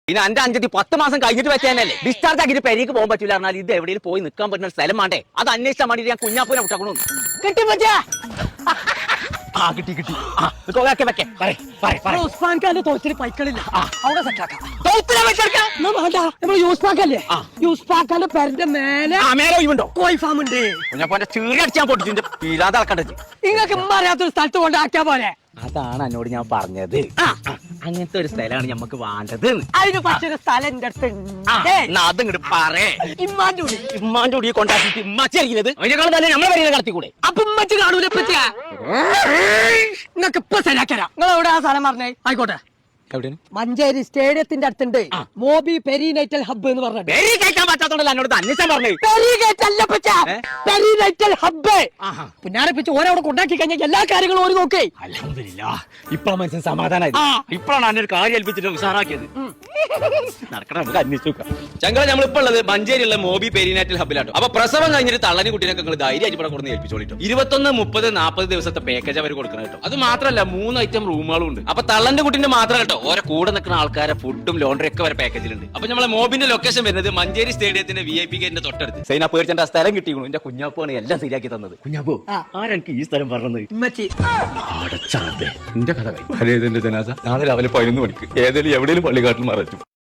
പിന്നെ എന്റെ അഞ്ചെത്തി 10 മാസം കഴിഞ്ഞിട്ട് വെച്ചതന്നെയല്ലേ. ഡിസ്ചാർജ് ആക്കിയിട്ട് പെരീക്ക് പോകാൻ പറ്റില്ല പറഞ്ഞാൽ ഇത് എവിടെയും പോയി നിൽക്കാൻ പറ്റുന്ന സ്ഥലം വേണ്ടേ? അത് അന്വേഷിച്ചാൽ വേണ്ടി ഞാൻ കുഞ്ഞാപ്പൂനെ വിട്ടു കിട്ടി പറ്റാ. കിട്ടി ഉസ്മാൻ ഖാന്റെ തോച്ചിന് പൈക്കളില്ല, അവിടെ സെറ്റാക്കാം. യൂസ്ഫാഖാന്റെ പെരന്റെ മേലെ കോഴി ഫാം ഉണ്ട്. കുഞ്ഞാപ്പൂന്റെ ചീറി അടിച്ചാൻ പൊട്ടിച്ചിട്ട് തീരാതെ അളക്കണ്ടത്. നിങ്ങൾക്ക് അറിയാത്തൊരു സ്ഥലത്ത് കൊണ്ടാക്കിയാ പോലെ. അതാണ് എന്നോട് ഞാൻ പറഞ്ഞത്. അങ്ങനത്തെ ഒരു സ്ഥലമാണ് ഞമ്മക്ക് വേണ്ടത്. അതിന് പറ്റിയൊരു സ്ഥലം എന്റെ അടുത്ത് അതങ്ങോട്ട് പറയേ. ഇമ്മാന്റെ ഉടിയെ കൊണ്ടാക്കിട്ട് ഇമ്മച്ചി അറിയുന്നത് അതിനേക്കാളും തന്നെ നമ്മളെ വരെ കടത്തിക്കൂടെ? അപ്പൊ ഇമ്മച്ചി കാണൂലെ പറ്റിയ നിങ്ങൾക്ക് ഇപ്പൊ ശരിയാക്കരാ. നിങ്ങൾ എവിടെ ആ സ്ഥലം പറഞ്ഞേ? ആയിക്കോട്ടെ, മഞ്ചേരി സ്റ്റേഡിയത്തിന്റെ അടുത്തുണ്ട് മോബി പെരിനൈറ്റൽ ഹബ്ബ് എന്ന് പറഞ്ഞത്. പറ്റാത്തോണ്ടല്ലോ എന്നോട് അന്വേഷണം പറഞ്ഞത്. പെരിനൈറ്റൽ ഹബ്ബ് പുന്നാരപ്പിച്ച് ഓരവിടെ കൊണ്ടാക്കി കഴിഞ്ഞാൽ എല്ലാ കാര്യങ്ങളും ഓര് നോക്കേ. അൽഹംദുലില്ലാഹ്, ഇപ്പഴാ മനസ്സിന് സമാധാനമായി. ഇപ്പഴാണ് അതിനൊരു കാര്യം ഏൽപ്പിച്ചിട്ട് ഉഷാറാക്കിയത്. നടക്കണം, നമുക്ക് അന്വേഷിച്ചു നോക്കാം. ചങ്കള നമ്മളിപ്പോ ഉള്ളത് മഞ്ചേരിയുള്ള മോബി പെരിനാറ്റൽ ഹബിലാട്ടോ. അപ്പൊ പ്രസവം കഴിഞ്ഞിട്ട് തള്ളനി കുട്ടീനൊക്കെ നിങ്ങൾ ധൈര്യമായിട്ട് ഇവിടെ കൊടുന്ന് ഏൽപ്പിച്ചോളിട്ടോ. 21, 30, 40 ദിവസത്തെ പാക്കേജ് അവർ കൊടുക്കണം കേട്ടോ. അത് മാത്രമല്ല 3 ഐറ്റം റൂമുകളും ഉണ്ട്. അപ്പൊ തള്ളന്റെ കുട്ടീന്റെ മാത്രം കേട്ടോ, ഓരോ കൂടെ നിൽക്കുന്ന ആൾക്കാരെ ഫുഡും ലോണ്ടറി ഒക്കെ വരെ പാക്കേജിലുണ്ട്. അപ്പൊ നമ്മളെ മോബിന്റെ ലൊക്കേഷൻ വരുന്നത് മഞ്ചേരി സ്റ്റേഡിയത്തിന്റെ VIP ഗേറ്റിന്റെ തൊട്ടടുത്ത്. സൈന പേടിച്ചെന്റെ ആ സ്ഥലം കിട്ടിയിരുന്നു. എന്റെ കുഞ്ഞാപ്പാണ് എല്ലാം ശരിയാക്കി തന്നത്. കുഞ്ഞാപ്പോ ആരെനിക്ക് ഈ സ്ഥലം പറഞ്ഞത്? എന്റെ കഥ നാളെ രാവിലെ 11 മണിക്ക് ഏതെങ്കിലും എവിടെയും പള്ളിക്കാട്ടിൽ മറച്ചു.